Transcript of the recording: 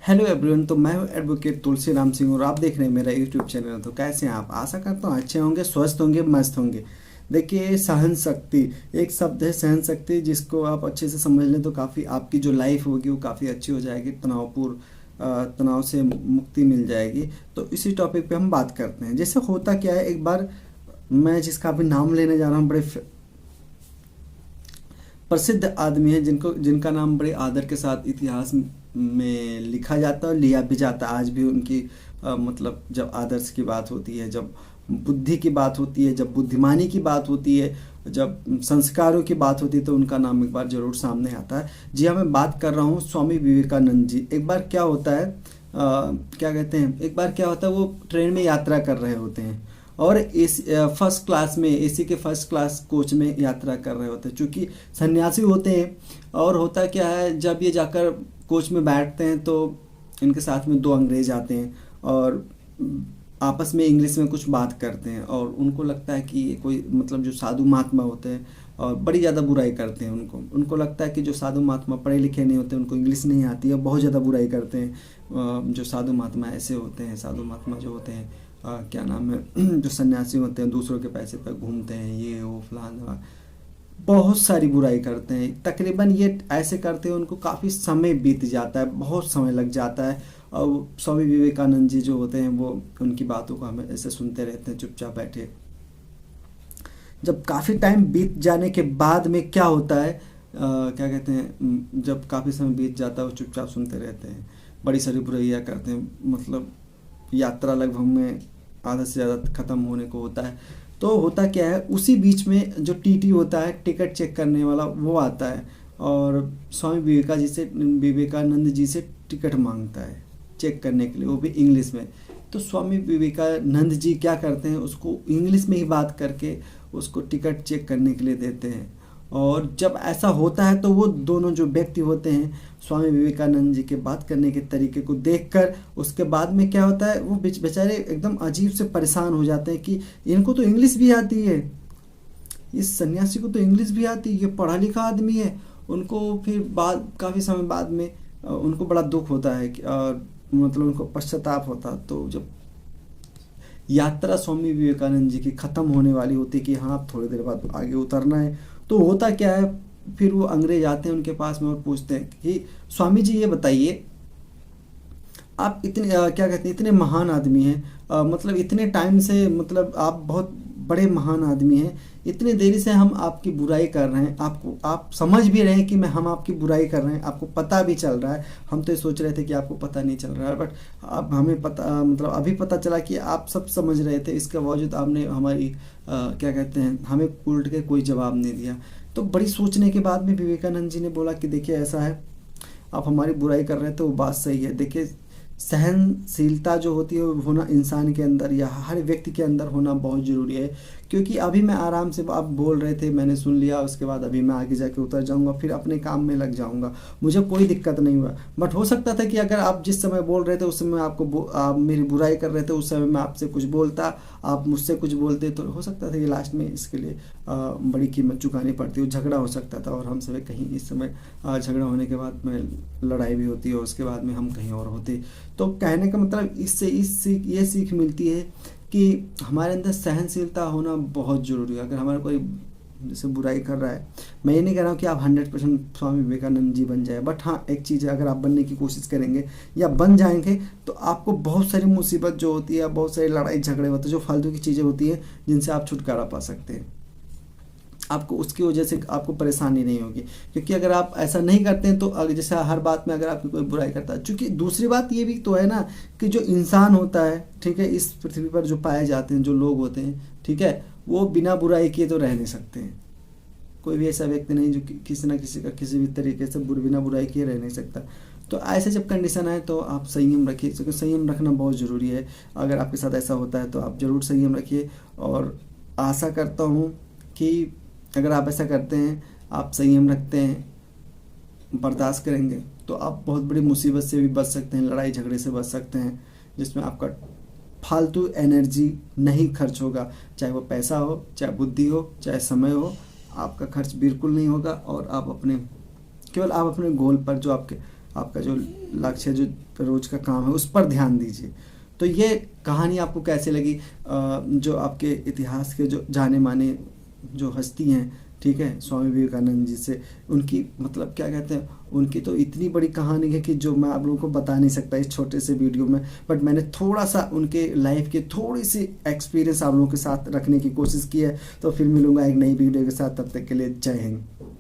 Hello everyone. तो मैं हूं एडवोकेट तुलसी राम सिंह और आप देख रहे हैं मेरा यूट्यूब चैनल। तो कैसे हैं आप? आशा करता हूं अच्छे होंगे, स्वस्थ होंगे, मस्त होंगे। देखिए, सहन शक्ति एक शब्द है, सहन शक्ति, जिसको आप अच्छे से समझ लें तो काफ़ी आपकी जो लाइफ होगी वो काफ़ी अच्छी हो जाएगी। तनाव से मुक्ति मिल जाएगी। तो इसी टॉपिक पे हम बात करते हैं। जैसे होता क्या है, एक बार मैं जिसका अभी नाम लेने जा रहा हूँ, बड़े प्रसिद्ध आदमी है, जिनका नाम बड़े आदर के साथ इतिहास में लिखा जाता है और लिया भी जाता है आज भी। उनकी मतलब जब आदर्श की बात होती है, जब बुद्धि की बात होती है, जब बुद्धिमानी की बात होती है, जब संस्कारों की बात होती है, तो उनका नाम एक बार जरूर सामने आता है। जी हाँ, मैं बात कर रहा हूँ स्वामी विवेकानंद जी। एक बार क्या होता है, क्या कहते हैं, एक बार क्या होता है, वो ट्रेन में यात्रा कर रहे होते हैं और फर्स्ट क्लास में, एसी के फर्स्ट क्लास कोच में यात्रा कर रहे होते हैं। चूँकि सन्यासी होते हैं, और होता क्या है, जब ये जाकर कोच में बैठते हैं तो इनके साथ में दो अंग्रेज आते हैं और आपस में इंग्लिश में कुछ बात करते हैं। और उनको लगता है कि ये कोई, मतलब जो साधु महात्मा होते हैं, और बड़ी ज़्यादा बुराई करते हैं। उनको लगता है कि जो साधु महात्मा पढ़े लिखे नहीं होते, उनको इंग्लिश नहीं आती है, बहुत ज़्यादा बुराई करते हैं। जो साधु महात्मा ऐसे होते हैं, साधु महात्मा जो होते हैं, क्या नाम है, जो सन्यासी होते हैं, दूसरों के पैसे पर घूमते हैं, ये वो फलाना, बहुत सारी बुराई करते हैं। तकरीबन ये ऐसे करते हैं, उनको काफ़ी समय बीत जाता है, बहुत समय लग जाता है। और स्वामी विवेकानंद जी जो होते हैं, वो उनकी बातों को हमें ऐसे सुनते रहते हैं चुपचाप बैठे। जब काफ़ी टाइम बीत जाने के बाद में क्या होता है, क्या कहते हैं, जब काफ़ी समय बीत जाता है, वो चुपचाप सुनते रहते हैं, बड़ी सारी बुराइयाँ करते हैं। मतलब यात्रा लगभग में आधा से ज़्यादा ख़त्म होने को होता है। तो होता क्या है, उसी बीच में जो टीटी होता है, टिकट चेक करने वाला, वो आता है और स्वामी विवेकानंद जी से टिकट मांगता है चेक करने के लिए, वो भी इंग्लिश में। तो स्वामी विवेकानंद जी क्या करते हैं, उसको इंग्लिश में ही बात करके उसको टिकट चेक करने के लिए देते हैं। और जब ऐसा होता है तो वो दोनों जो व्यक्ति होते हैं, स्वामी विवेकानंद जी के बात करने के तरीके को देखकर, उसके बाद में क्या होता है, वो बेचारे एकदम अजीब से परेशान हो जाते हैं कि इनको तो इंग्लिश भी आती है, इस सन्यासी को तो इंग्लिश भी आती है, ये पढ़ा लिखा आदमी है। उनको फिर बाद, काफ़ी समय बाद में उनको बड़ा दुख होता है कि, मतलब उनको पश्चाताप होता। तो जब यात्रा स्वामी विवेकानंद जी की ख़त्म होने वाली होती है कि हाँ, अब थोड़ी देर बाद आगे उतरना है, तो होता क्या है, फिर वो अंग्रेज आते हैं उनके पास में और पूछते हैं कि स्वामी जी ये बताइए, आप इतने क्या कहते हैं, इतने महान आदमी हैं, मतलब इतने टाइम से, मतलब आप बहुत बड़े महान आदमी हैं, इतने देरी से हम आपकी बुराई कर रहे हैं, आपको, आप समझ भी रहे हैं कि हम आपकी बुराई कर रहे हैं, आपको पता भी चल रहा है। हम तो ये सोच रहे थे कि आपको पता नहीं चल रहा है, बट अब हमें पता, मतलब अभी पता चला कि आप सब समझ रहे थे। इसके बावजूद आपने हमारी क्या कहते हैं, हमें उल्ट के कोई जवाब नहीं दिया। तो बड़ी सोचने के बाद में विवेकानंद जी ने बोला कि देखिए, ऐसा है, आप हमारी बुराई कर रहे थे, वो बात सही है। देखिए, सहनशीलता जो होती है वो होना इंसान के अंदर या हर व्यक्ति के अंदर होना बहुत ज़रूरी है। क्योंकि अभी मैं आराम से, आप बोल रहे थे, मैंने सुन लिया, उसके बाद अभी मैं आगे जाके उतर जाऊंगा, फिर अपने काम में लग जाऊंगा, मुझे कोई दिक्कत नहीं हुआ। बट हो सकता था कि अगर आप जिस समय बोल रहे थे उस समय आप मेरी बुराई कर रहे थे, उस समय मैं आपसे कुछ बोलता, आप मुझसे कुछ बोलते, तो हो सकता था कि लास्ट में इसके लिए बड़ी कीमत चुकानी पड़ती, झगड़ा हो सकता था और हमसे कहीं इस समय झगड़ा होने के बाद में लड़ाई भी होती है और उसके बाद में हम कहीं और होते। तो कहने का मतलब, इससे ये सीख मिलती है कि हमारे अंदर सहनशीलता होना बहुत ज़रूरी है। अगर हमारा कोई जैसे बुराई कर रहा है, मैं ये नहीं कह रहा हूँ कि आप 100% स्वामी विवेकानंद जी बन जाए, बट हाँ, एक चीज़ है, अगर आप बनने की कोशिश करेंगे या बन जाएंगे तो आपको बहुत सारी मुसीबत जो होती है, बहुत सारी लड़ाई झगड़े होते हैं, जो फालतू की चीज़ें होती हैं, जिनसे आप छुटकारा पा सकते हैं, आपको उसकी वजह से आपको परेशानी नहीं होगी। क्योंकि अगर आप ऐसा नहीं करते हैं तो अगर जैसे हर बात में अगर आपकी कोई बुराई करता है, चूँकि दूसरी बात ये भी तो है ना कि जो इंसान होता है, ठीक है, इस पृथ्वी पर जो पाए जाते हैं, जो लोग होते हैं, ठीक है, वो बिना बुराई किए तो रह नहीं सकते हैं। कोई भी ऐसा व्यक्ति नहीं जो किसी ना किसी का किसी भी तरीके से बिना बुराई किए रह नहीं सकता। तो ऐसे जब कंडीशन आए तो आप संयम रखिए, क्योंकि संयम रखना बहुत ज़रूरी है। अगर आपके साथ ऐसा होता है तो आप ज़रूर संयम रखिए। और आशा करता हूँ कि अगर आप ऐसा करते हैं, आप संयम रखते हैं, बर्दाश्त करेंगे, तो आप बहुत बड़ी मुसीबत से भी बच सकते हैं, लड़ाई झगड़े से बच सकते हैं, जिसमें आपका फालतू एनर्जी नहीं खर्च होगा। चाहे वो पैसा हो, चाहे बुद्धि हो, चाहे समय हो, आपका खर्च बिल्कुल नहीं होगा। और आप अपने, केवल आप अपने गोल पर, जो आपके आपका जो लक्ष्य है, जो रोज का काम है, उस पर ध्यान दीजिए। तो ये कहानी आपको कैसे लगी? जो आपके इतिहास के जो जाने माने जो हस्ती हैं, ठीक है, स्वामी विवेकानंद जी से, उनकी मतलब क्या कहते हैं, उनकी तो इतनी बड़ी कहानी है कि जो मैं आप लोगों को बता नहीं सकता इस छोटे से वीडियो में, बट मैंने थोड़ा सा उनके लाइफ के थोड़ी सी एक्सपीरियंस आप लोगों के साथ रखने की कोशिश की है। तो फिर मिलूंगा एक नई वीडियो के साथ, तब तक के लिए जय हिंद।